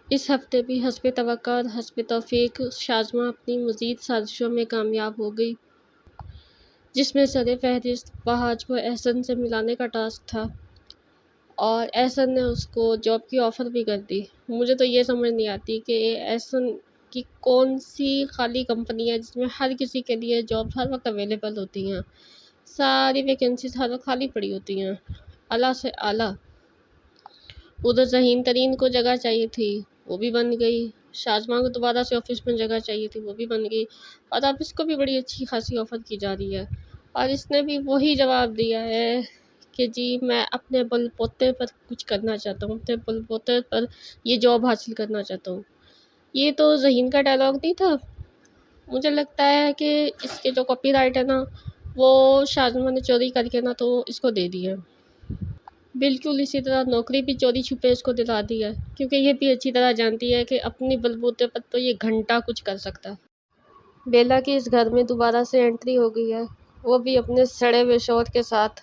اس ہفتے بھی حسب توقع اور حسب توفیق شازمہ اپنی مزید سازشوں میں کامیاب ہو گئی، جس میں سر فہرست بہاج کو احسن سے ملانے کا ٹاسک تھا، اور احسن نے اس کو جاب کی آفر بھی کر دی۔ مجھے تو یہ سمجھ نہیں آتی کہ احسن کی کون سی خالی کمپنی ہے جس میں ہر کسی کے لیے جاب ہر وقت اویلیبل ہوتی ہیں، ساری ویکینسیز ہر وقت خالی پڑی ہوتی ہیں، اعلیٰ سے اعلیٰ۔ ادھر ذہین ترین کو جگہ چاہیے تھی، وہ بھی بن گئی، شازمہ کو دوبارہ سے آفس میں جگہ چاہیے تھی، وہ بھی بن گئی، اور اب اس کو بھی بڑی اچھی خاصی آفر کی جا رہی ہے، اور اس نے بھی وہی جواب دیا ہے کہ جی میں اپنے بل بوتے پر کچھ کرنا چاہتا ہوں، اپنے بل بوتے پر یہ جاب حاصل کرنا چاہتا ہوں۔ یہ تو ذہین کا ڈائلاگ نہیں تھا؟ مجھے لگتا ہے کہ اس کے جو کاپی رائٹ ہے نا، وہ شازمہ نے چوری کر کے نا تو اس کو دے دی ہے۔ بالکل اسی طرح نوکری بھی چوری چھپے اس کو دلا دی ہے، کیونکہ یہ بھی اچھی طرح جانتی ہے کہ اپنی بلبوتے پر تو یہ گھنٹہ کچھ کر سکتا ہے۔ بیلا کی اس گھر میں دوبارہ سے انٹری ہو گئی ہے، وہ بھی اپنے سڑے ہوئے شوہر کے ساتھ۔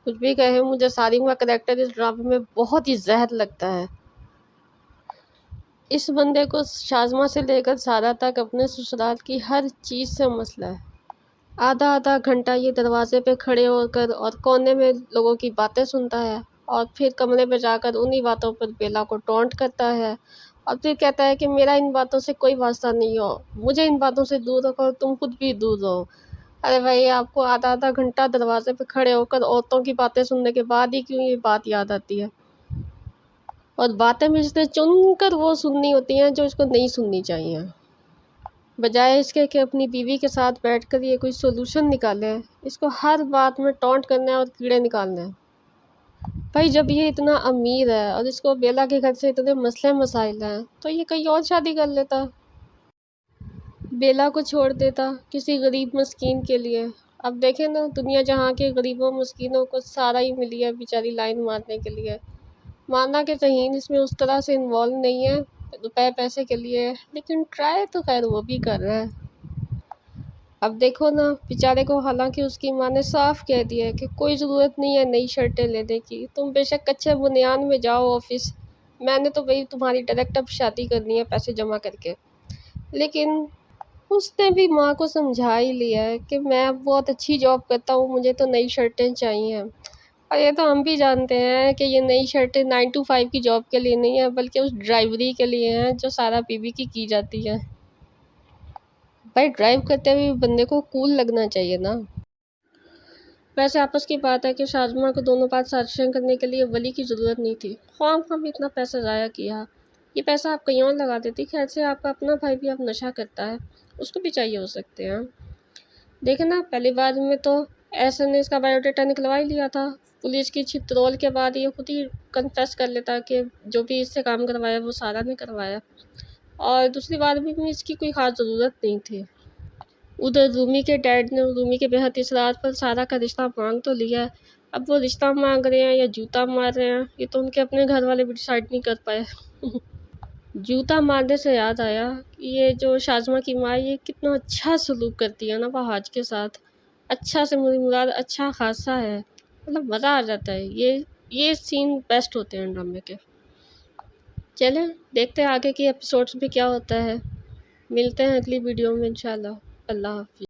کچھ بھی کہے، مجھے سارنگ کا کریکٹر اس ڈرامے میں بہت ہی زہر لگتا ہے۔ اس بندے کو شازمہ سے لے کر سارا تک اپنے سسرال کی ہر چیز سے مسئلہ ہے۔ آدھا آدھا گھنٹہ یہ دروازے پہ کھڑے ہو کر اور کونے میں لوگوں کی باتیں سنتا ہے، اور پھر کمرے میں جا کر انہی باتوں پر بیلا کو ٹونٹ کرتا ہے، اور پھر کہتا ہے کہ میرا ان باتوں سے کوئی واسطہ نہیں ہو، مجھے ان باتوں سے دور رکھو، تم خود بھی دور رہو۔ ارے بھائی، آپ کو آدھا آدھا گھنٹہ دروازے پہ کھڑے ہو کر عورتوں کی باتیں سننے کے بعد ہی کیوں یہ بات یاد آتی ہے؟ اور باتیں بھی اس نے چن کر وہ سننی ہوتی ہیں جو اس کو نہیں سننی چاہیے، بجائے اس کے کہ اپنی بیوی کے ساتھ بیٹھ کر یہ کوئی سولوشن نکالے۔ اس کو ہر بات میں ٹونٹ کرنا ہے اور کیڑے نکالنا ہے۔ بھائی جب یہ اتنا امیر ہے اور اس کو بیلا کے گھر سے اتنے مسئلے مسائل ہیں تو یہ کہیں اور شادی کر لیتا، بیلا کو چھوڑ دیتا کسی غریب مسکین کے لیے۔ اب دیکھیں نا، دنیا جہاں کے غریبوں مسکینوں کو سارا ہی ملی ہے بیچاری لائن مارنے کے لیے۔ ماننا کہ ذہین اس میں اس طرح سے انوالو نہیں ہے، روپے پیسے کے لیے، لیکن ٹرائی تو خیر وہ بھی کر رہا ہے۔ اب دیکھو نا بیچارے کو، حالانکہ اس کی ماں نے صاف کہہ دیا ہے کہ کوئی ضرورت نہیں ہے نئی شرٹیں لینے کی، تم بے شک کچے بنیان میں جاؤ آفس، میں نے تو بھائی تمہاری ڈائریکٹ اب شادی کرنی ہے پیسے جمع کر کے، لیکن اس نے بھی ماں کو سمجھا ہی لیا ہے کہ میں اب بہت اچھی جاب کرتا ہوں، مجھے تو نئی شرٹیں چاہیے۔ اور یہ تو ہم بھی جانتے ہیں کہ یہ نئی شرٹیں 9 to 5 کی جاب کے لیے نہیں ہیں، بلکہ اس ڈرائیوری کے لیے ہیں جو سارا بیوی کی جاتی ہے۔ بھائی ڈرائیو کرتے ہوئے بندے کو کول لگنا چاہیے نا۔ ویسے آپس کی بات ہے کہ شازمہ کو دونوں بات سازشیں کرنے کے لیے ولی کی ضرورت نہیں تھی، خواہ خواہ بھی اتنا پیسہ ضائع کیا، یہ پیسہ آپ کہیں اور لگا دیتی۔ خیر سے آپ کا اپنا بھائی بھی اب نشہ کرتا ہے، اس کو بھی چاہیے ہو سکتے ہیں۔ دیکھیں نا، پہلی بار میں تو احسن نے اس کا بایو ڈیٹا نکلوا ہی لیا تھا، پولیس کی چھترول کے بعد یہ خود ہی کنفیس کر لیتا کہ جو بھی اس سے کام کروایا وہ سارا نے کروایا، اور دوسری بار بھی اس کی کوئی خاص ضرورت نہیں تھی۔ ادھر رومی کے ڈیڈ نے رومی کے بےحد اصرار پر سارا کا رشتہ مانگ تو لیا ہے، اب وہ رشتہ مانگ رہے ہیں یا جوتا مار رہے ہیں یہ تو ان کے اپنے گھر والے بھی ڈیسائیڈ نہیں کر پائے۔ جوتا مارنے سے یاد آیا کہ یہ جو شازمہ کی ماں، یہ کتنا اچھا سلوک کرتی ہے نا بہاج کے ساتھ، اچھا سے مراد اچھا خاصا ہے، مطلب مزہ آ جاتا ہے۔ یہ سین بیسٹ ہوتے ہیں ڈرامے کے۔ چلیں دیکھتے ہیں آگے کی ایپیسوڈز میں کیا ہوتا ہے، ملتے ہیں اگلی ویڈیو میں انشاءاللہ۔ اللہ حافظ۔